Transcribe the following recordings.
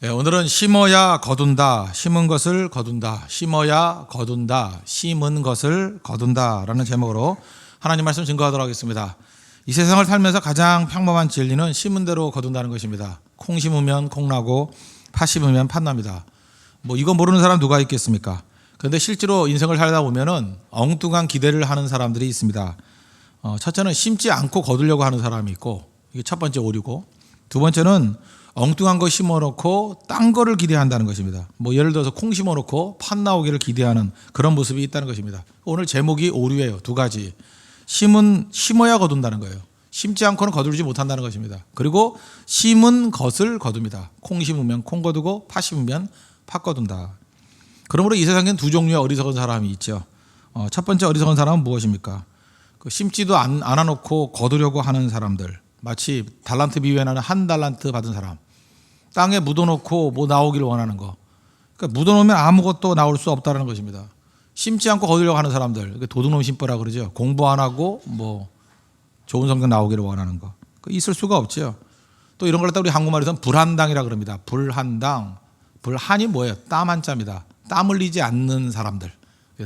오늘은 심어야 거둔다, 심은 것을 거둔다, 심어야 거둔다, 심은 것을 거둔다 라는 제목으로 하나님 말씀 증거하도록 하겠습니다. 이 세상을 살면서 가장 평범한 진리는 심은 대로 거둔다는 것입니다. 콩 심으면 콩 나고 팥 심으면 팥 납니다. 이거 모르는 사람 누가 있겠습니까? 그런데 실제로 인생을 살다 보면은 엉뚱한 기대를 하는 사람들이 있습니다. 첫째는 심지 않고 거두려고 하는 사람이 있고, 이게 첫 번째 오류고, 두 번째는 엉뚱한 거 심어놓고 딴 거를 기대한다는 것입니다. 예를 들어서 콩 심어놓고 팥 나오기를 기대하는 그런 모습이 있다는 것입니다. 오늘 제목이 오류예요. 두 가지. 심어야 거둔다는 거예요. 심지 않고는 거두지 못한다는 것입니다. 그리고 심은 것을 거둡니다. 콩 심으면 콩 거두고 팥 심으면 팥 거둔다. 그러므로 이 세상에는 두 종류의 어리석은 사람이 있죠. 첫 번째 어리석은 사람은 무엇입니까? 심지도 않아놓고 거두려고 하는 사람들. 마치 달란트 비유에 나는 한 달란트 받은 사람. 땅에 묻어놓고 나오기를 원하는 거. 그러니까 묻어놓으면 아무것도 나올 수 없다는 것입니다. 심지 않고 거두려고 하는 사람들. 도둑놈 심보라 그러죠. 공부 안 하고 좋은 성적 나오기를 원하는 거. 있을 수가 없죠. 또 이런 걸 갖다 우리 한국말에서는 불한당이라 그럽니다. 불한당. 불한이 뭐예요? 땀 한자입니다. 땀 흘리지 않는 사람들.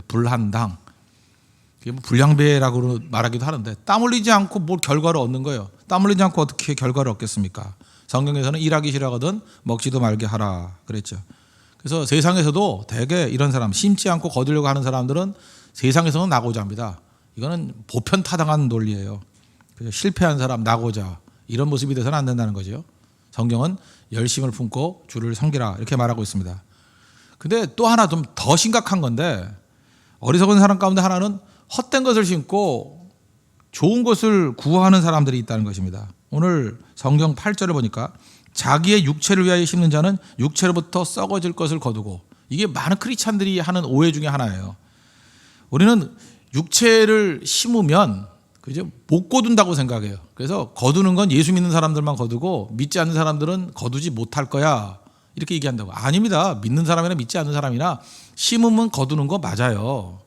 불한당. 그게 불량배라고 말하기도 하는데, 땀 흘리지 않고 뭘 결과를 얻는 거예요. 땀 흘리지 않고 어떻게 결과를 얻겠습니까? 성경에서는 일하기 싫어하거든 먹지도 말게 하라 그랬죠. 그래서 세상에서도 대개 이런 사람, 심지 않고 거두려고 하는 사람들은 세상에서는 나고자 합니다. 이거는 보편타당한 논리예요. 실패한 사람 나고자, 이런 모습이 돼서는 안 된다는 거죠. 성경은 열심을 품고 주를 섬기라 이렇게 말하고 있습니다. 근데 또 하나 좀 더 심각한 건데, 어리석은 사람 가운데 하나는 헛된 것을 심고 좋은 것을 구하는 사람들이 있다는 것입니다. 오늘 성경 8절을 보니까 자기의 육체를 위하여 심는 자는 육체로부터 썩어질 것을 거두고, 이게 많은 크리스찬들이 하는 오해 중에 하나예요. 우리는 육체를 심으면 그죠? 못 거둔다고 생각해요. 그래서 거두는 건 예수 믿는 사람들만 거두고 믿지 않는 사람들은 거두지 못할 거야 이렇게 얘기한다고. 아닙니다. 믿는 사람이나 믿지 않는 사람이나 심으면 거두는 거 맞아요.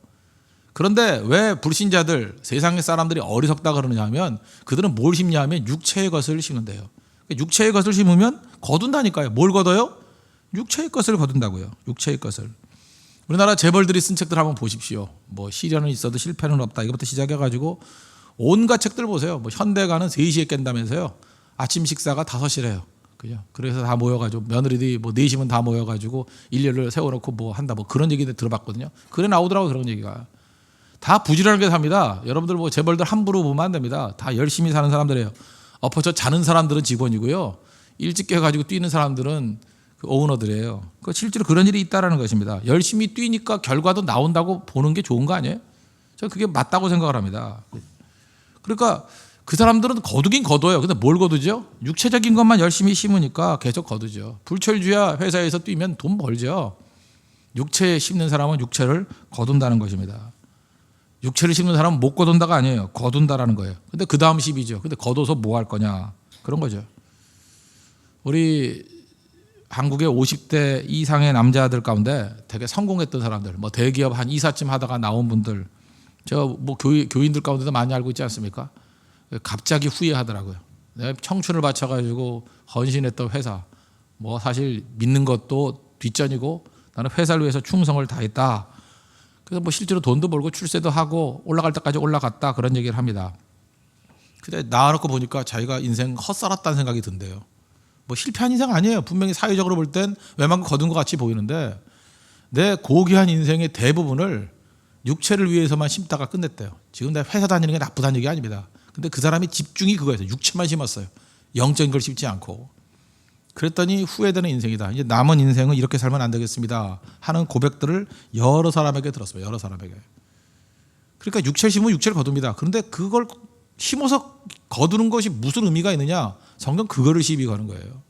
그런데 왜 불신자들, 세상의 사람들이 어리석다 그러느냐 하면, 그들은 뭘 심냐 하면 육체의 것을 심는데요. 육체의 것을 심으면 거둔다니까요. 뭘 거둬요? 육체의 것을 거둔다고요. 육체의 것을. 우리나라 재벌들이 쓴 책들 한번 보십시오. 시련은 있어도 실패는 없다, 이것부터 시작해가지고 온갖 책들 보세요. 현대가는 3시에 깬다면서요. 아침 식사가 5시래요. 그죠? 그래서 다 모여가지고 며느리들이 4시면 다 모여가지고 일렬을 세워놓고 한다, 그런 얘기들 들어봤거든요. 그래 나오더라고요. 그런 얘기가. 다 부지런하게 삽니다. 여러분들 재벌들 함부로 보면 안 됩니다. 다 열심히 사는 사람들이에요. 엎어져 자는 사람들은 직원이고요. 일찍 깨가지고 뛰는 사람들은 오너들이에요. 실제로 그런 일이 있다는 것입니다. 열심히 뛰니까 결과도 나온다고 보는 게 좋은 거 아니에요? 저는 그게 맞다고 생각을 합니다. 그러니까 그 사람들은 거두긴 거둬요. 근데 뭘 거두죠? 육체적인 것만 열심히 심으니까 계속 거두죠. 불철주야 회사에서 뛰면 돈 벌죠. 육체에 심는 사람은 육체를 거둔다는 것입니다. 육체를 심는 사람은 못 거둔다가 아니에요. 거둔다라는 거예요. 근데 그 다음 10이죠. 근데 거둬서 뭐 할 거냐, 그런 거죠. 우리 한국의 50대 이상의 남자들 가운데 되게 성공했던 사람들, 대기업 한 이사쯤 하다가 나온 분들, 제가 교인들 가운데도 많이 알고 있지 않습니까? 갑자기 후회하더라고요. 내가 청춘을 바쳐가지고 헌신했던 회사, 사실 믿는 것도 뒷전이고 나는 회사를 위해서 충성을 다했다. 그래서 실제로 돈도 벌고 출세도 하고 올라갈 때까지 올라갔다, 그런 얘기를 합니다. 근데 나와놓고 보니까 자기가 인생 헛살았다는 생각이 든대요. 실패한 인생 아니에요. 분명히 사회적으로 볼 땐 웬만큼 거둔 것 같이 보이는데, 내 고귀한 인생의 대부분을 육체를 위해서만 심다가 끝냈대요. 지금 내가 회사 다니는 게 나쁘다는 얘기 아닙니다. 근데 그 사람이 집중이 그거예요. 육체만 심었어요. 영적인 걸 심지 않고. 그랬더니 후회되는 인생이다. 이제 남은 인생은 이렇게 살면 안 되겠습니다 하는 고백들을 여러 사람에게 들었어요. 여러 사람에게. 그러니까 육체를 심으면 육체를 거둡니다. 그런데 그걸 심어서 거두는 것이 무슨 의미가 있느냐? 성경 그거를 시비 거는 거예요.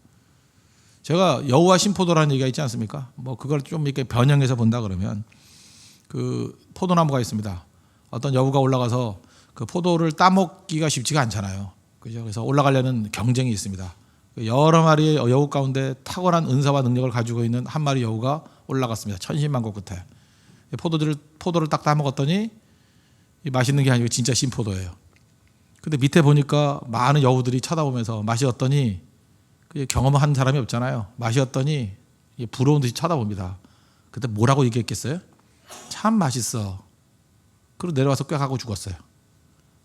제가 여우와 신포도라는 얘기가 있지 않습니까? 그걸 좀 이렇게 변형해서 본다 그러면, 그 포도나무가 있습니다. 어떤 여우가 올라가서 그 포도를 따먹기가 쉽지가 않잖아요. 그죠? 그래서 올라가려는 경쟁이 있습니다. 여러 마리의 여우 가운데 탁월한 은사와 능력을 가지고 있는 한 마리 여우가 올라갔습니다. 천신만고 끝에. 포도를 딱 따먹었더니 맛있는 게 아니고 진짜 신포도예요. 근데 밑에 보니까 많은 여우들이 쳐다보면서 맛이 어떠니? 경험한 사람이 없잖아요. 마셨더니 부러운 듯이 쳐다봅니다. 그때 뭐라고 얘기했겠어요? 참 맛있어. 그리고 내려와서 꽥하고 죽었어요.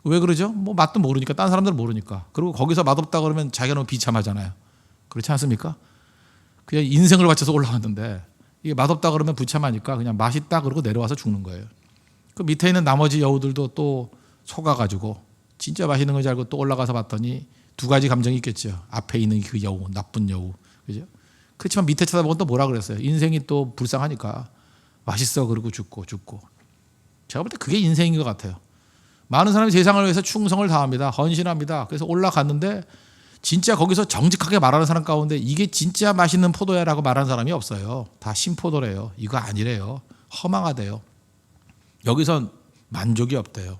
왜 그러죠? 뭐 맛도 모르니까, 딴 사람들은 모르니까. 그리고 거기서 맛없다 그러면 자기가 너무 비참하잖아요. 그렇지 않습니까? 그냥 인생을 바쳐서 올라왔는데 이게 맛없다 그러면 부참하니까 그냥 맛있다 그러고 내려와서 죽는 거예요. 그 밑에 있는 나머지 여우들도 또 속아가지고 진짜 맛있는 걸 줄 알고 또 올라가서 봤더니 두 가지 감정이 있겠죠. 앞에 있는 그 여우, 나쁜 여우, 그죠? 그렇지만 밑에 쳐다보고 또 뭐라 그랬어요? 인생이 또 불쌍하니까 맛있어 그러고 죽고. 제가 볼 때 그게 인생인 것 같아요. 많은 사람이 세상을 위해서 충성을 다합니다. 헌신합니다. 그래서 올라갔는데 진짜 거기서 정직하게 말하는 사람 가운데 이게 진짜 맛있는 포도야라고 말하는 사람이 없어요. 다 신포도래요. 이거 아니래요. 허망하대요. 여기선 만족이 없대요.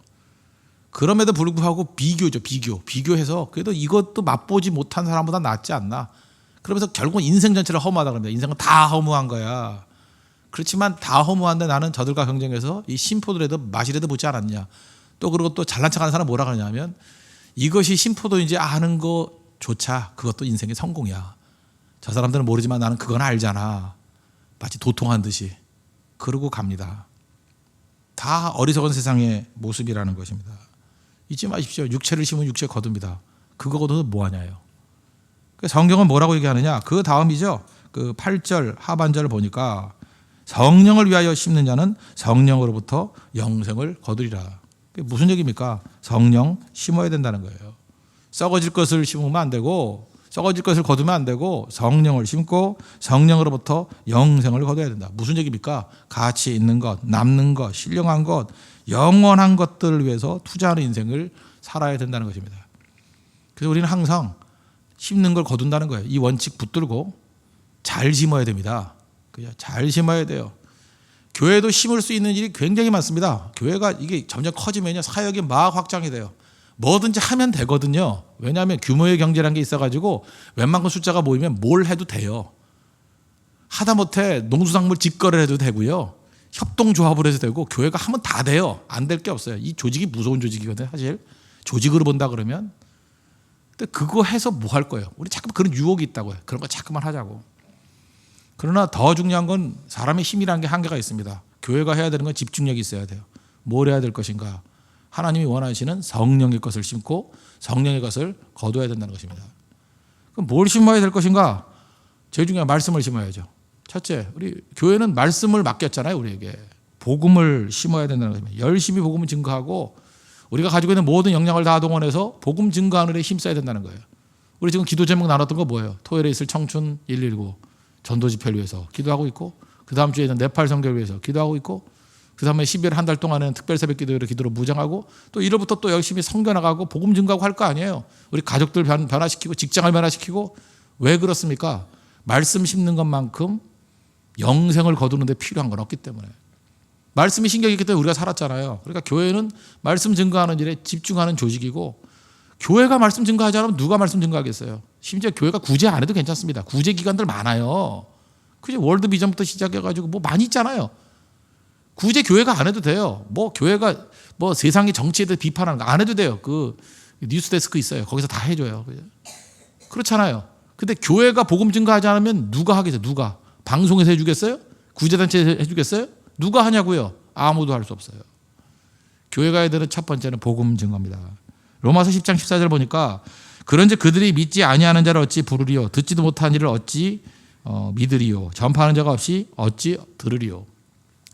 그럼에도 불구하고 비교죠. 비교해서 그래도 이것도 맛보지 못한 사람보다 낫지 않나. 그러면서 결국은 인생 전체를 허무하다 그럽니다. 인생은 다 허무한 거야. 그렇지만 다 허무한데 나는 저들과 경쟁해서 이 신포도라도 맛이라도 붙지 않았냐. 또 그리고 또 잘난 척하는 사람 뭐라 그러냐면 이것이 신포도인지 아는 거조차 그것도 인생의 성공이야. 저 사람들은 모르지만 나는 그건 알잖아. 마치 도통한 듯이. 그러고 갑니다. 다 어리석은 세상의 모습이라는 것입니다. 잊지 마십시오. 육체를 심으면 육체 거둡니다. 그거 거둬서 뭐하냐요. 성경은 뭐라고 얘기하느냐. 그 다음이죠. 그 8절 하반절을 보니까 성령을 위하여 심는 자는 성령으로부터 영생을 거두리라. 그게 무슨 얘기입니까? 성령 심어야 된다는 거예요. 썩어질 것을 심으면 안 되고 썩어질 것을 거두면 안 되고 성령을 심고 성령으로부터 영생을 거둬야 된다. 무슨 얘기입니까? 가치 있는 것, 남는 것, 신령한 것, 영원한 것들을 위해서 투자하는 인생을 살아야 된다는 것입니다. 그래서 우리는 항상 심는 걸 거둔다는 거예요. 이 원칙 붙들고 잘 심어야 됩니다. 그냥 잘 심어야 돼요. 교회도 심을 수 있는 일이 굉장히 많습니다. 교회가 이게 점점 커지면요 사역이 막 확장이 돼요. 뭐든지 하면 되거든요. 왜냐하면 규모의 경제라는 게 있어가지고 웬만큼 숫자가 모이면 뭘 해도 돼요. 하다못해 농수산물 직거래를 해도 되고요. 협동조합을 해도 되고 교회가 하면 다 돼요. 안 될 게 없어요. 이 조직이 무서운 조직이거든요. 사실 조직으로 본다 그러면. 근데 그거 해서 뭐 할 거예요? 우리 자꾸 그런 유혹이 있다고요. 그런 거 자꾸만 하자고. 그러나 더 중요한 건 사람의 힘이라는 게 한계가 있습니다. 교회가 해야 되는 건 집중력이 있어야 돼요. 뭘 해야 될 것인가? 하나님이 원하시는 성령의 것을 심고 성령의 것을 거둬야 된다는 것입니다. 그럼 뭘 심어야 될 것인가? 제일 중요한 말씀을 심어야죠. 첫째, 우리 교회는 말씀을 맡겼잖아요. 우리에게. 복음을 심어야 된다는 것입니다. 열심히 복음을 증거하고 우리가 가지고 있는 모든 역량을 다 동원해서 복음 증거하는 데 힘써야 된다는 거예요. 우리 지금 기도 제목 나눴던 거 뭐예요? 토요일에 있을 청춘 119 전도 집회를 위해서 기도하고 있고 그 다음 주에는 네팔 선교를 위해서 기도하고 있고 그 다음에 12월 한 달 동안은 특별 새벽 기도로 무장하고 또 1월부터 또 열심히 선교 나가고 복음 증거하고 할 거 아니에요. 우리 가족들 변화시키고 직장을 변화시키고 왜 그렇습니까? 말씀 심는 것만큼 영생을 거두는 데 필요한 건 없기 때문에. 말씀이 신경이 있기 때문에 우리가 살았잖아요. 그러니까 교회는 말씀 증거하는 일에 집중하는 조직이고 교회가 말씀 증거하지 않으면 누가 말씀 증거하겠어요. 심지어 교회가 구제 안 해도 괜찮습니다. 구제 기관들 많아요. 그죠? 월드 비전부터 시작해가지고 뭐 많이 있잖아요. 구제 교회가 안 해도 돼요. 뭐 교회가 뭐 세상의 정치에 대해 비판하는 거 안 해도 돼요. 그 뉴스 데스크 있어요. 거기서 다 해줘요. 그렇잖아요. 근데 교회가 복음 증거하지 않으면 누가 하겠어요? 누가? 방송에서 해주겠어요? 구제단체에서 해주겠어요? 누가 하냐고요? 아무도 할 수 없어요. 교회가 해야 되는 첫 번째는 복음 증거입니다. 로마서 10장 14절 보니까 그런즉 그들이 믿지 아니하는 자를 어찌 부르리요? 듣지도 못한 일을 어찌 믿으리요? 전파하는 자가 없이 어찌 들으리요?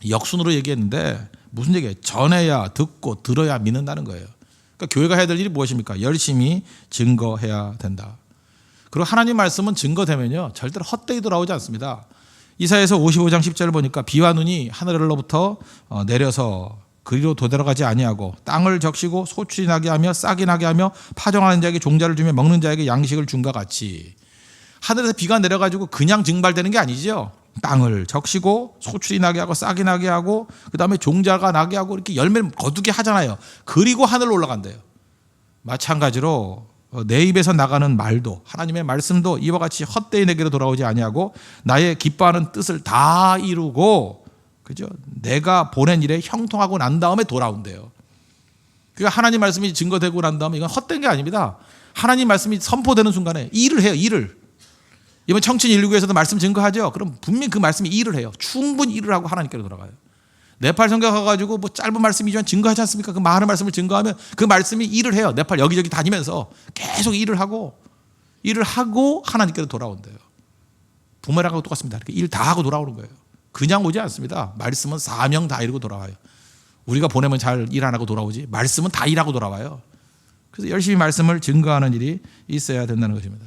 역순으로 얘기했는데 무슨 얘기예요? 전해야 듣고 들어야 믿는다는 거예요. 그러니까 교회가 해야 될 일이 무엇입니까? 열심히 증거해야 된다. 그리고 하나님 말씀은 증거되면요 절대로 헛되이 돌아오지 않습니다. 이사야서 55장 10절을 보니까 비와 눈이 하늘로부터 내려서 그리로 도달하지 아니하고 땅을 적시고 소출이 나게 하며 싹이 나게 하며 파종하는 자에게 종자를 주며 먹는 자에게 양식을 준과 같이. 하늘에서 비가 내려가지고 그냥 증발되는 게 아니죠. 땅을 적시고 소출이 나게 하고 싹이 나게 하고 그 다음에 종자가 나게 하고 이렇게 열매를 거두게 하잖아요. 그리고 하늘로 올라간대요. 마찬가지로 내 입에서 나가는 말도 하나님의 말씀도 이와 같이 헛되이 내게로 돌아오지 아니하고 나의 기뻐하는 뜻을 다 이루고 그죠? 내가 보낸 일에 형통하고 난 다음에 돌아온대요. 그러니까 하나님 말씀이 증거되고 난 다음에 이건 헛된 게 아닙니다. 하나님 말씀이 선포되는 순간에 일을 해요. 일을. 이번 청춘 119에서도 말씀 증거하죠. 그럼 분명히 그 말씀이 일을 해요. 충분히 일을 하고 하나님께로 돌아가요. 네팔 선교 가가지고 뭐 짧은 말씀이지만 증거하지 않습니까? 그 많은 말씀을 증거하면 그 말씀이 일을 해요. 네팔 여기저기 다니면서 계속 일을 하고 하나님께로 돌아온대요. 부메랑하고 똑같습니다. 이렇게 일 다 하고 돌아오는 거예요. 그냥 오지 않습니다. 말씀은 사명 다 이루고 돌아와요. 우리가 보내면 잘 일 안 하고 돌아오지 말씀은 다 일하고 돌아와요. 그래서 열심히 말씀을 증거하는 일이 있어야 된다는 것입니다.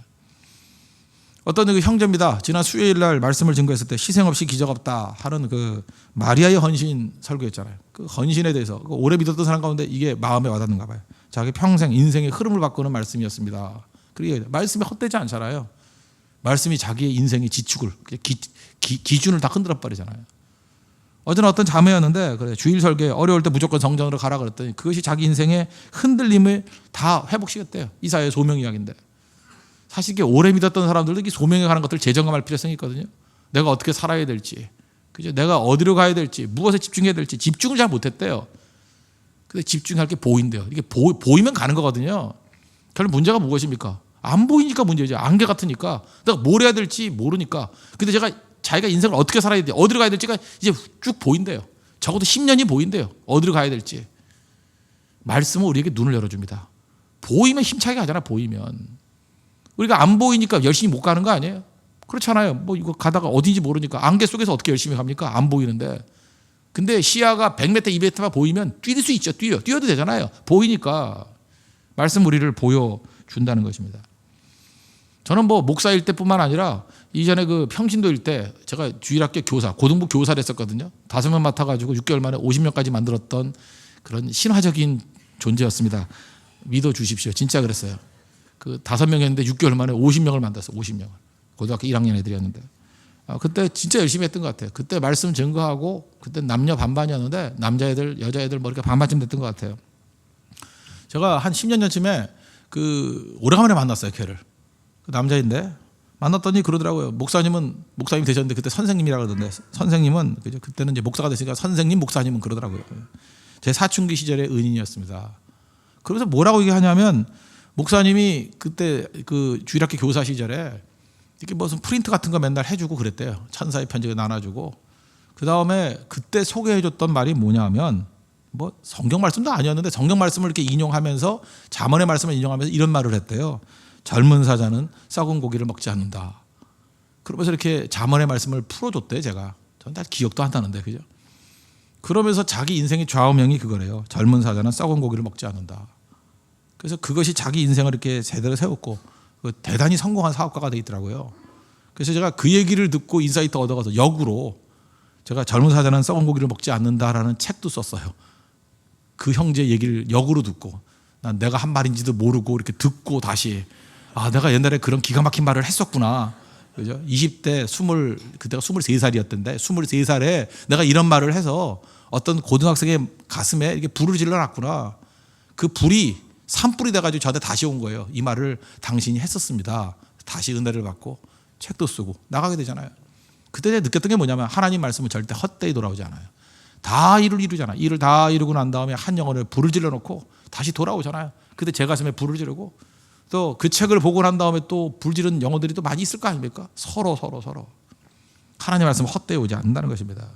어떤 그 형제입니다. 지난 수요일 날 말씀을 증거했을 때 희생 없이 기적 없다 하는 그 마리아의 헌신 설교했잖아요. 그 헌신에 대해서 오래 믿었던 사람 가운데 이게 마음에 와닿는가 봐요. 자기 평생 인생의 흐름을 바꾸는 말씀이었습니다. 그리고 말씀이 헛되지 않잖아요. 말씀이 자기의 인생의 지축을 기준을 다 흔들어 버리잖아요. 어제는 어떤 자매였는데 그래 주일 설교에 어려울 때 무조건 성전으로 가라 그랬더니 그것이 자기 인생의 흔들림을 다 회복시켰대요. 이사야의 소명 이야기인데. 사실 이게 오래 믿었던 사람들도 이 소명에 가는 것들 재점검할 필요성이 있거든요. 내가 어떻게 살아야 될지, 그죠? 내가 어디로 가야 될지, 무엇에 집중해야 될지 집중을 잘 못했대요. 근데 집중할 게 보인대요. 이게 보이면 가는 거거든요. 결국 문제가 무엇입니까? 안 보이니까 문제죠. 안개 같으니까 내가 뭘 해야 될지 모르니까. 근데 자기가 인생을 어떻게 살아야 될지, 어디로 가야 될지가 이제 쭉 보인대요. 적어도 10년이 보인대요. 어디로 가야 될지. 말씀은 우리에게 눈을 열어줍니다. 보이면 힘차게 가잖아. 보이면. 우리가 안 보이니까 열심히 못 가는 거 아니에요? 그렇잖아요. 뭐 이거 가다가 어딘지 모르니까 안개 속에서 어떻게 열심히 갑니까? 안 보이는데. 근데 시야가 100m, 200m만 보이면 뛸 수 있죠. 뛰어도 되잖아요. 보이니까. 말씀 우리를 보여준다는 것입니다. 저는 뭐 목사일 때뿐만 아니라 이전에 그 평신도일 때 제가 주일학교 교사, 고등부 교사를 했었거든요. 5명 맡아가지고 6개월 만에 50명까지 만들었던 그런 신화적인 존재였습니다. 믿어주십시오. 진짜 그랬어요. 그 5명이었는데 6개월 만에 50명을 만들었어요. 50명을. 고등학교 1학년 애들이었는데. 그때 진짜 열심히 했던 것 같아요. 그때 말씀 증거하고 그때 남녀 반반이었는데 남자애들, 여자애들 뭐 이렇게 반반쯤 됐던 것 같아요. 제가 한 10년 전쯤에 그 오래간만에 만났어요. 걔를. 그 남자인데 만났더니 그러더라고요. 목사님 되셨는데 그때 선생님이라 그러던데 선생님은 그때는 이제 목사가 됐으니까 선생님 목사님은 그러더라고요. 제 사춘기 시절의 은인이었습니다. 그래서 뭐라고 얘기하냐면 목사님이 그때 그 주일학교 교사 시절에 이렇게 무슨 프린트 같은 거 맨날 해주고 그랬대요. 천사의 편지를 나눠주고. 그 다음에 그때 소개해줬던 말이 뭐냐면 뭐 성경 말씀도 아니었는데 성경 말씀을 이렇게 인용하면서 잠언의 말씀을 인용하면서 이런 말을 했대요. 젊은 사자는 썩은 고기를 먹지 않는다. 그러면서 이렇게 잠언의 말씀을 풀어줬대요. 제가. 전 다 기억도 안 나는데 그죠? 그러면서 자기 인생의 좌우명이 그거래요. 젊은 사자는 썩은 고기를 먹지 않는다. 그래서 그것이 자기 인생을 이렇게 제대로 세웠고 대단히 성공한 사업가가 돼 있더라고요. 그래서 제가 그 얘기를 듣고 인사이트 얻어가서 역으로 제가 젊은 사자는 썩은 고기를 먹지 않는다라는 책도 썼어요. 그 형제 얘기를 역으로 듣고 난 내가 한 말인지도 모르고 이렇게 듣고 다시 내가 옛날에 그런 기가 막힌 말을 했었구나. 그죠? 20대 그때가 23살이었던데 23살에 내가 이런 말을 해서 어떤 고등학생의 가슴에 이렇게 불을 질러놨구나. 그 불이 산불이 돼가지고 저한테 다시 온 거예요. 이 말을 당신이 했었습니다. 다시 은혜를 받고 책도 쓰고 나가게 되잖아요. 그때 제가 느꼈던 게 뭐냐면 하나님 말씀은 절대 헛되이 돌아오지 않아요. 다 일을 이루잖아요. 일을 다 이루고 난 다음에 한 영혼을 불을 질러놓고 다시 돌아오잖아요. 그때 제 가슴에 불을 지르고 또 그 책을 보고 난 다음에 또 불 지른 영혼들이 또 많이 있을 거 아닙니까? 서로 하나님 말씀은 헛되이 오지 않는다는 것입니다.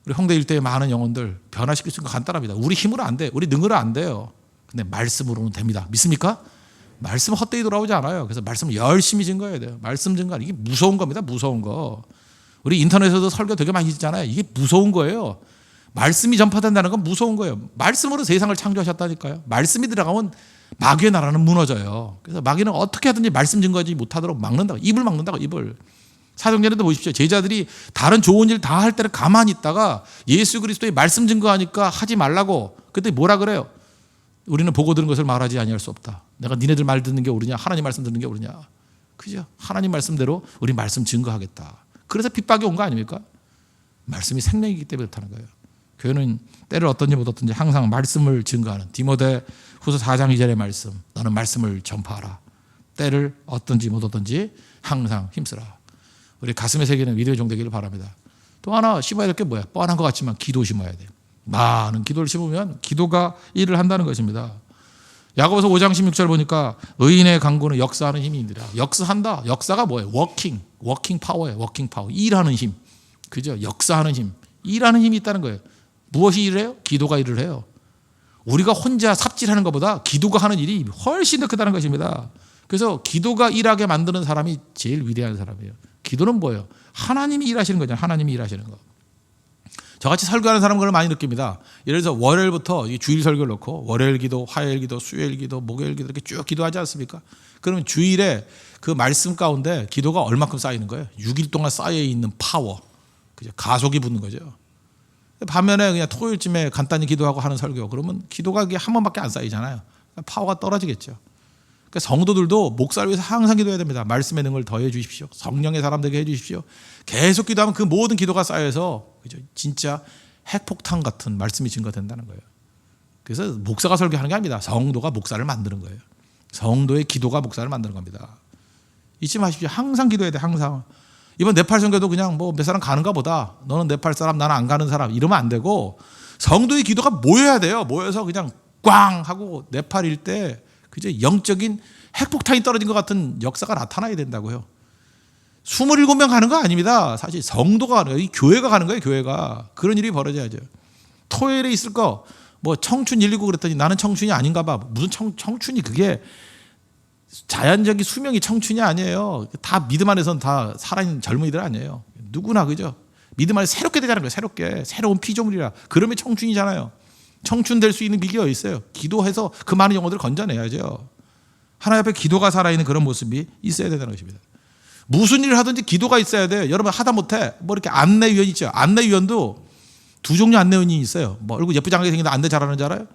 우리 홍대 일대의 많은 영혼들 변화시킬 수 있는 거 간단합니다. 우리 힘으로 안 돼. 우리 능으로 안 돼요. 근데 말씀으로는 됩니다. 믿습니까? 말씀은 헛되이 돌아오지 않아요. 그래서 말씀을 열심히 증거해야 돼요. 말씀 증거 이게 무서운 겁니다. 무서운 거. 우리 인터넷에서도 설교 되게 많이 있잖아요. 이게 무서운 거예요. 말씀이 전파된다는 건 무서운 거예요. 말씀으로 세상을 창조하셨다니까요. 말씀이 들어가면 마귀의 나라는 무너져요. 그래서 마귀는 어떻게 하든지 말씀 증거하지 못하도록 막는다고. 입을 막는다고. 입을. 사도행전에도 보십시오. 제자들이 다른 좋은 일 다 할 때는 가만히 있다가 예수 그리스도의 말씀 증거하니까 하지 말라고. 그때 뭐라 그래요? 우리는 보고 들은 것을 말하지 아니할 수 없다. 내가 니네들 말 듣는 게 옳으냐? 하나님 말씀 듣는 게 옳으냐? 그죠? 하나님 말씀대로 우리 말씀 증거하겠다. 그래서 핍박이 온 거 아닙니까? 말씀이 생명이기 때문에 그렇다는 거예요. 교회는 때를 어떤지 못 어떤지 항상 말씀을 증거하는 디모데 후서 4장 2절의 말씀. 너는 말씀을 전파하라. 때를 어떤지 못 어떤지 항상 힘쓰라. 우리 가슴에 새기는 위대의 종 되기를 바랍니다. 또 하나 심어야 될 게 뭐야? 뻔한 것 같지만 기도 심어야 돼요. 많은 기도를 심으면 기도가 일을 한다는 것입니다. 야고보서 5장 16절 보니까 의인의 강구는 역사하는 힘이 있느라. 역사한다. 역사가 뭐예요? 워킹 파워예요. 워킹 파워. 일하는 힘. 그죠? 역사하는 힘. 일하는 힘이 있다는 거예요. 무엇이 일을 해요? 기도가 일을 해요. 우리가 혼자 삽질하는 것보다 기도가 하는 일이 훨씬 더 크다는 것입니다. 그래서 기도가 일하게 만드는 사람이 제일 위대한 사람이에요. 기도는 뭐예요? 하나님이 일하시는 거잖아요. 하나님이 일하시는 거. 저같이 설교하는 사람은 그걸 많이 느낍니다. 예를 들어서 월요일부터 주일 설교를 놓고 월요일 기도, 화요일 기도, 수요일 기도, 목요일 기도 이렇게 쭉 기도하지 않습니까? 그러면 주일에 그 말씀 가운데 기도가 얼마큼 쌓이는 거예요? 6일 동안 쌓여 있는 파워, 그죠? 가속이 붙는 거죠. 반면에 그냥 토요일쯤에 간단히 기도하고 하는 설교, 그러면 기도가 한 번밖에 안 쌓이잖아요. 파워가 떨어지겠죠. 그러니까 성도들도 목사를 위해서 항상 기도해야 됩니다. 말씀의 능을 더해 주십시오. 성령의 사람 되게 해 주십시오. 계속 기도하면 그 모든 기도가 쌓여서 그죠? 진짜 핵폭탄 같은 말씀이 증거된다는 거예요. 그래서 목사가 설교하는 게 아닙니다. 성도가 목사를 만드는 거예요. 성도의 기도가 목사를 만드는 겁니다. 잊지 마십시오. 항상 기도해야 돼. 항상. 이번 네팔 선교도 그냥 뭐 몇 사람 가는가 보다. 너는 네팔 사람, 나는 안 가는 사람 이러면 안 되고 성도의 기도가 모여야 돼요. 모여서 그냥 꽝 하고 네팔 일대 그죠? 영적인 핵폭탄이 떨어진 것 같은 역사가 나타나야 된다고요. 27명 가는 거 아닙니다. 사실 성도가 가는 거예요. 이 교회가 가는 거예요. 교회가. 그런 일이 벌어져야죠. 토요일에 있을 거 뭐 청춘 119 그랬더니 나는 청춘이 아닌가 봐. 무슨 청춘이 그게 자연적인 수명이 청춘이 아니에요. 다 믿음 안에서는 다 살아있는 젊은이들 아니에요. 누구나 그죠? 믿음 안에 새롭게 되자는 거예요. 새롭게. 새로운 피조물이라. 그러면 청춘이잖아요. 청춘 될 수 있는 비결이 어디 있어요? 기도해서 그 많은 영혼들을 건져내야죠. 하나님 앞에 기도가 살아있는 그런 모습이 있어야 된다는 것입니다. 무슨 일을 하든지 기도가 있어야 돼요. 여러분 하다 못해 뭐 이렇게 안내위원 있죠. 안내위원도 두 종류 안내위원이 있어요. 뭐 얼굴 예쁘장하게 생긴다 안내 잘하는 줄 알아요?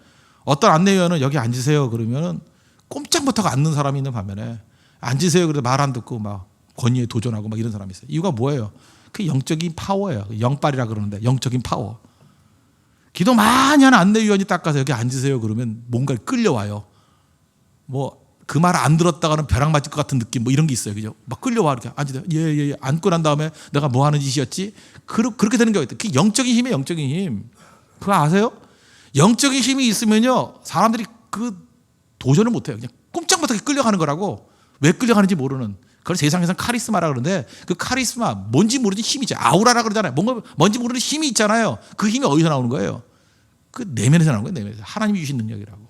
어떤 안내위원은 여기 앉으세요 그러면은 꼼짝 못하고 앉는 사람이 있는 반면에 앉으세요 그래도 말 안 듣고 막 권위에 도전하고 막 이런 사람이 있어요. 이유가 뭐예요? 그 영적인 파워예요. 영빨이라 그러는데 영적인 파워. 기도 많이 하는 안내위원이 딱 가서 여기 앉으세요 그러면 뭔가를 끌려와요. 뭐 그 말 안 들었다가는 벼락 맞을 것 같은 느낌 뭐 이런 게 있어요. 그죠? 막 끌려와 이렇게 앉으세요. 예. 앉고 난 다음에 내가 뭐 하는 짓이었지? 그렇게 되는 경우가 있다. 그 영적인 힘이에요. 영적인 힘. 그거 아세요? 영적인 힘이 있으면요 사람들이 그 도전을 못해요. 그냥 꼼짝 못하게 끌려가는 거라고. 왜 끌려가는지 모르는. 그걸 세상에서는 카리스마라 그러는데 그 카리스마 뭔지 모르는 힘이죠. 아우라라 그러잖아요. 뭔지 모르는 힘이 있잖아요. 그 힘이 어디서 나오는 거예요? 그 내면에서 나오는 거예요. 내면에서. 하나님이 주신 능력이라고.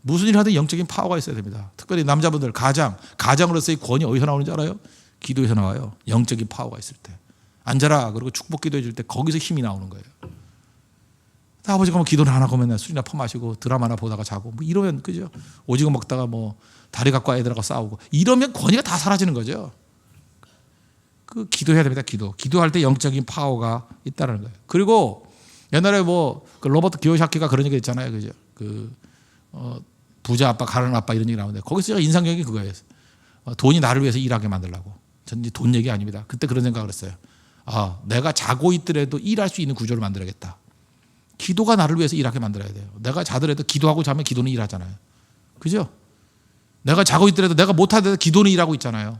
무슨 일을 하든 영적인 파워가 있어야 됩니다. 특별히 남자분들 가장으로서의 권위 어디서 나오는지 알아요? 기도에서 나와요. 영적인 파워가 있을 때. 앉아라 그리고 축복 기도해 줄 때 거기서 힘이 나오는 거예요. 아버지가 뭐 기도를 안 하고 맨날 술이나 퍼마시고 드라마나 보다가 자고 뭐 이러면 그죠? 오징어 먹다가 뭐 다리 갖고 애들하고 싸우고 이러면 권위가 다 사라지는 거죠. 그 기도해야 됩니다. 기도할 때 영적인 파워가 있다는 거예요. 그리고 옛날에 뭐 그 로버트 기요사키가 그런 얘기 했잖아요. 그죠? 부자 아빠, 가난한 아빠 이런 얘기 나오는데 거기서 제가 인상적인 게 그거예요. 돈이 나를 위해서 일하게 만들라고. 전 이제 돈 얘기 아닙니다. 그때 그런 생각을 했어요. 내가 자고 있더라도 일할 수 있는 구조를 만들어야겠다. 기도가 나를 위해서 일하게 만들어야 돼요. 내가 자더라도 기도하고 자면 기도는 일하잖아요. 그죠? 내가 자고 있더라도 내가 못하더라도 기도는 일하고 있잖아요.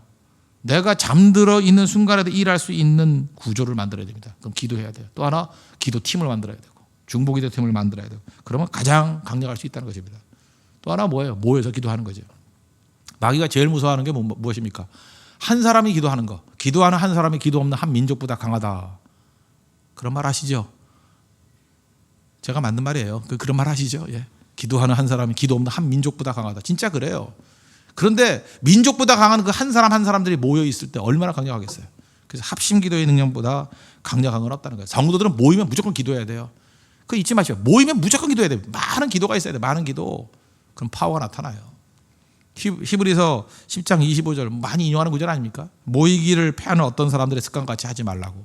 내가 잠들어 있는 순간에도 일할 수 있는 구조를 만들어야 됩니다. 그럼 기도해야 돼요. 또 하나 기도팀을 만들어야 되고 중보기도 팀을 만들어야 되고 그러면 가장 강력할 수 있다는 것입니다. 또 하나 뭐예요? 모여서 기도하는 거죠. 마귀가 제일 무서워하는 게 무엇입니까? 한 사람이 기도하는 거. 기도하는 한 사람이 기도 없는 한 민족보다 강하다. 그런 말 아시죠? 제가 만든 말이에요. 그런 말 아시죠? 예. 기도하는 한 사람이 기도 없는 한 민족보다 강하다. 진짜 그래요. 그런데 민족보다 강한 그 한 사람 한 사람들이 모여 있을 때 얼마나 강력하겠어요. 그래서 합심 기도의 능력보다 강력한 건 없다는 거예요. 성도들은 모이면 무조건 기도해야 돼요. 그거 잊지 마시고 모이면 무조건 기도해야 돼요. 많은 기도가 있어야 돼요. 많은 기도. 그럼 파워가 나타나요. 히브리서 10장 25절 많이 인용하는 구절 아닙니까? 모이기를 패하는 어떤 사람들의 습관같이 하지 말라고.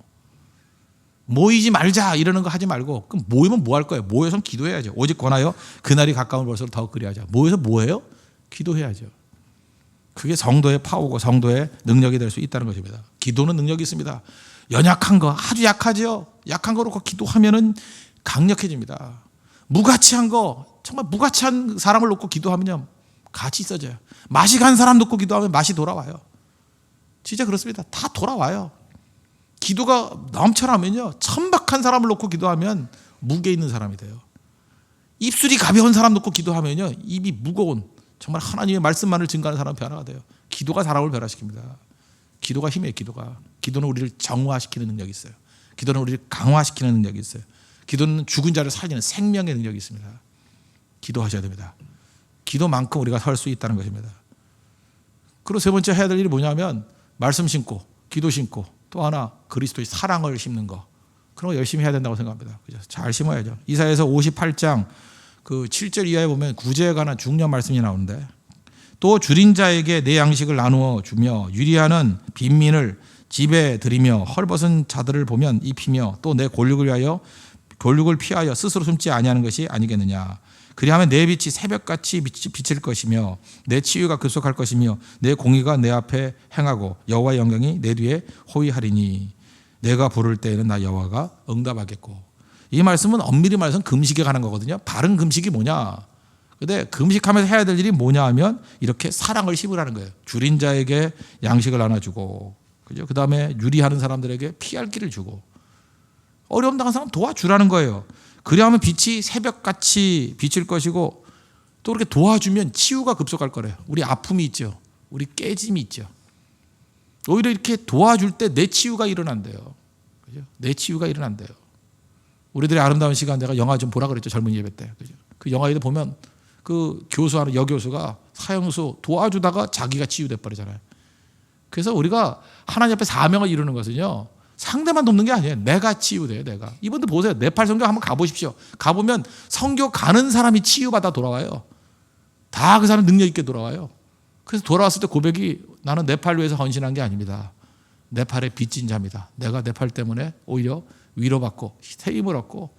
모이지 말자 이러는 거 하지 말고 그럼 모이면 뭐 할 거예요? 모여서 기도해야죠. 오직 권하여 그날이 가까운 볼수록 더욱 그리하자. 모여서 뭐 해요? 기도해야죠. 그게 성도의 파워고 성도의 능력이 될 수 있다는 것입니다. 기도는 능력이 있습니다. 연약한 거 아주 약하죠. 약한 거 놓고 기도하면은 강력해집니다. 무가치한 거 정말 무가치한 사람을 놓고 기도하면요 가치 있어져요. 맛이 간 사람 놓고 기도하면 맛이 돌아와요. 진짜 그렇습니다. 다 돌아와요. 기도가 넘쳐나면요 천박한 사람을 놓고 기도하면 무게 있는 사람이 돼요. 입술이 가벼운 사람 놓고 기도하면요, 입이 무거운 정말 하나님의 말씀만을 증거하는 사람 변화가 돼요. 기도가 사람을 변화시킵니다. 기도가 힘이에요. 기도는 우리를 정화시키는 능력이 있어요. 기도는 우리를 강화시키는 능력이 있어요. 기도는 죽은 자를 살리는 생명의 능력이 있습니다. 기도하셔야 됩니다. 기도만큼 우리가 설 수 있다는 것입니다. 그리고 세 번째 해야 될 일이 뭐냐면 말씀 심고 기도 심고 또 하나 그리스도의 사랑을 심는 거, 그런 거 열심히 해야 된다고 생각합니다. 그죠? 잘 심어야죠. 이사야서 58장 그 7절 이하에 보면 구제에 관한 중요한 말씀이 나오는데, 또 줄인 자에게 내 양식을 나누어 주며 유리하는 빈민을 집에 들이며 헐벗은 자들을 보면 입히며 또 내 골육을 피하여 스스로 숨지 아니하는 것이 아니겠느냐. 그리하면 내 빛이 새벽같이 비칠 것이며 내 치유가 급속할 것이며 내 공의가 내 앞에 행하고 여호와의 영광이 내 뒤에 호위하리니 내가 부를 때에는 나 여호와가 응답하겠고. 이 말씀은 엄밀히 말해서 금식에 관한 거거든요. 바른 금식이 뭐냐. 근데 금식하면서 해야 될 일이 뭐냐 하면 이렇게 사랑을 심으라는 거예요. 줄인 자에게 양식을 나눠주고, 그죠? 그 다음에 유리하는 사람들에게 피할 길을 주고, 어려움 당한 사람 도와주라는 거예요. 그리하면 빛이 새벽같이 비칠 것이고, 또 그렇게 도와주면 치유가 급속할 거래요. 우리 아픔이 있죠. 우리 깨짐이 있죠. 오히려 이렇게 도와줄 때 내 치유가 일어난대요. 그죠? 내 치유가 일어난대요. 우리들의 아름다운 시간, 내가 영화 좀 보라 그랬죠. 젊은 예배 때. 그죠? 그 영화에도 보면 그 교수하는 여교수가 사형수 도와주다가 자기가 치유돼 버리잖아요. 그래서 우리가 하나님 앞에 사명을 이루는 것은요, 상대만 돕는 게 아니에요. 내가 치유돼요. 내가. 이분들 보세요. 네팔 선교 한번 가보십시오. 가보면 선교 가는 사람이 치유받아 돌아와요. 다 그 사람 능력 있게 돌아와요. 그래서 돌아왔을 때 고백이, 나는 네팔 위해서 헌신한 게 아닙니다. 네팔의 빚진 자입니다. 내가 네팔 때문에 오히려 위로받고 새 힘을 얻고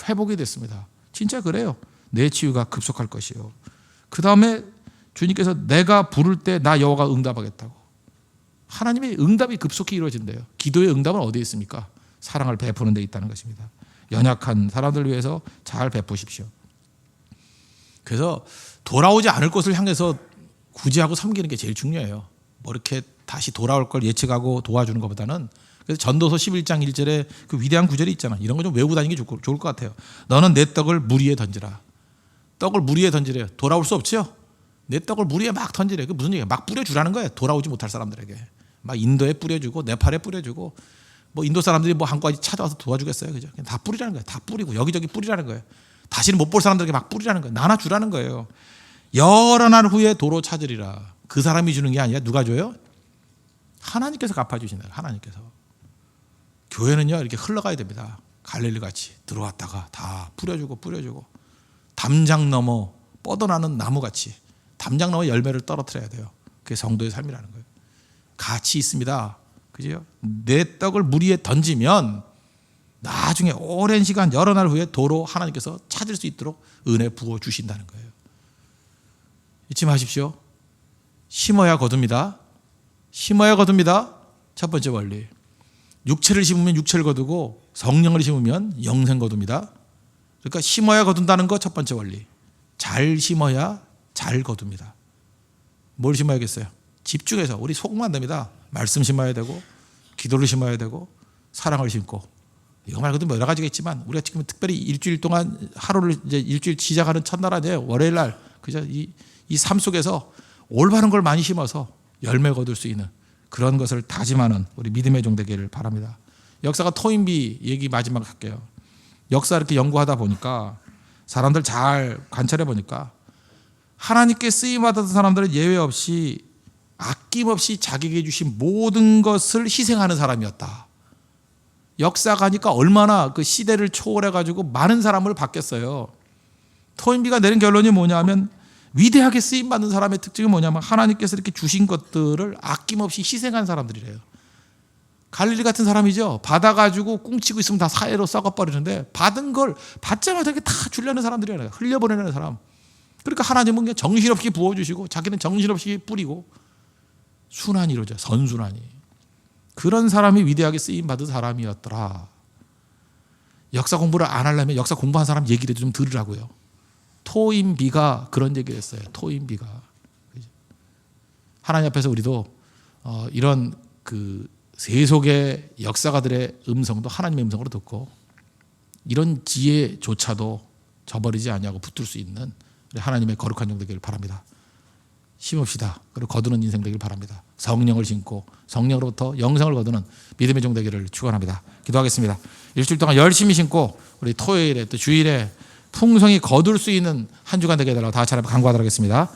회복이 됐습니다. 진짜 그래요. 내 치유가 급속할 것이요. 그 다음에 주님께서 내가 부를 때 나 여호와가 응답하겠다고. 하나님의 응답이 급속히 이루어진대요. 기도의 응답은 어디에 있습니까? 사랑을 베푸는 데 있다는 것입니다. 연약한 사람들을 위해서 잘 베푸십시오. 그래서 돌아오지 않을 것을 향해서 구제하고 섬기는 게 제일 중요해요. 뭐 이렇게 다시 돌아올 걸 예측하고 도와주는 것보다는. 그래서 전도서 11장 1절에 그 위대한 구절이 있잖아. 이런 거 좀 외우고 다니는 게 좋을 것 같아요. 너는 내 떡을 물 위에 던지라. 떡을 물 위에 던지래요. 돌아올 수 없죠. 내 떡을 물 위에 막 던지래요. 그 무슨 얘기야? 막 뿌려주라는 거예요. 돌아오지 못할 사람들에게. 막 인도에 뿌려주고 네팔에 뿌려주고, 뭐 인도 사람들이 뭐 한국까지 찾아와서 도와주겠어요. 그죠? 그냥 다 뿌리라는 거예요. 다 뿌리고 여기저기 뿌리라는 거예요. 다시는 못 볼 사람들에게 막 뿌리라는 거예요. 나눠주라는 거예요. 여러 날 후에 도로 찾으리라. 그 사람이 주는 게 아니라 누가 줘요? 하나님께서 갚아주시는 거예요. 하나님께서. 교회는요, 이렇게 흘러가야 됩니다. 갈릴리 같이 들어왔다가 다 뿌려주고 담장 넘어 뻗어나는 나무같이 담장 넘어 열매를 떨어뜨려야 돼요. 그게 성도의 삶이라는 거예요. 가치 있습니다. 그죠? 내 떡을 물 위에 던지면 나중에 오랜 시간 여러 날 후에 도로 하나님께서 찾을 수 있도록 은혜 부어 주신다는 거예요. 잊지 마십시오. 심어야 거둡니다. 심어야 거둡니다. 첫 번째 원리. 육체를 심으면 육체를 거두고 성령을 심으면 영생 거둡니다. 그러니까 심어야 거둔다는 거 첫 번째 원리. 잘 심어야 잘 거둡니다. 뭘 심어야겠어요? 집중해서. 우리 속으면 안 됩니다. 말씀 심어야 되고, 기도를 심어야 되고, 사랑을 심고. 이거 말고도 뭐 여러 가지가 있지만, 우리가 지금 특별히 일주일 동안 하루를 이제 일주일 시작하는 첫날 아니에요. 월요일 날. 그죠? 이 삶 속에서 올바른 걸 많이 심어서 열매 거둘 수 있는 그런 것을 다짐하는 우리 믿음의 종 되기를 바랍니다. 역사가 토인비 얘기 마지막 할게요. 역사 이렇게 연구하다 보니까, 사람들 잘 관찰해 보니까, 하나님께 쓰임받았던 사람들은 예외 없이 아낌없이 자기에게 주신 모든 것을 희생하는 사람이었다. 역사 가니까 얼마나 그 시대를 초월해 가지고 많은 사람을 바뀌었어요. 토인비가 내린 결론이 뭐냐면, 위대하게 쓰임받는 사람의 특징이 뭐냐면 하나님께서 이렇게 주신 것들을 아낌없이 희생한 사람들이래요. 갈릴리 같은 사람이죠. 받아가지고 꿍치고 있으면 다 사해로 썩어버리는데, 받은 걸 받자마자 다 주려는 사람들이에요. 흘려보내는 사람. 그러니까 하나님은 그냥 정신없이 부어주시고 자기는 정신없이 뿌리고 순환이 이루어져요. 선순환이. 그런 사람이 위대하게 쓰임받은 사람이었더라. 역사 공부를 안 하려면 역사 공부한 사람 얘기를 좀 들으라고요. 토인비가 그런 얘기를 했어요. 토인비가. 하나님 앞에서 우리도 이런 그 세속의 역사가들의 음성도 하나님의 음성으로 듣고, 이런 지혜조차도 저버리지 아니하고 붙들 수 있는 우리 하나님의 거룩한 종 되기를 바랍니다. 심읍시다. 그리고 거두는 인생 되기를 바랍니다. 성령을 심고 성령으로부터 영생을 거두는 믿음의 종 되기를 축원합니다. 기도하겠습니다. 일주일 동안 열심히 심고 우리 토요일에 또 주일에 풍성히 거둘 수 있는 한 주간 되게 해달라고 다 같이 간구하도록 하겠습니다.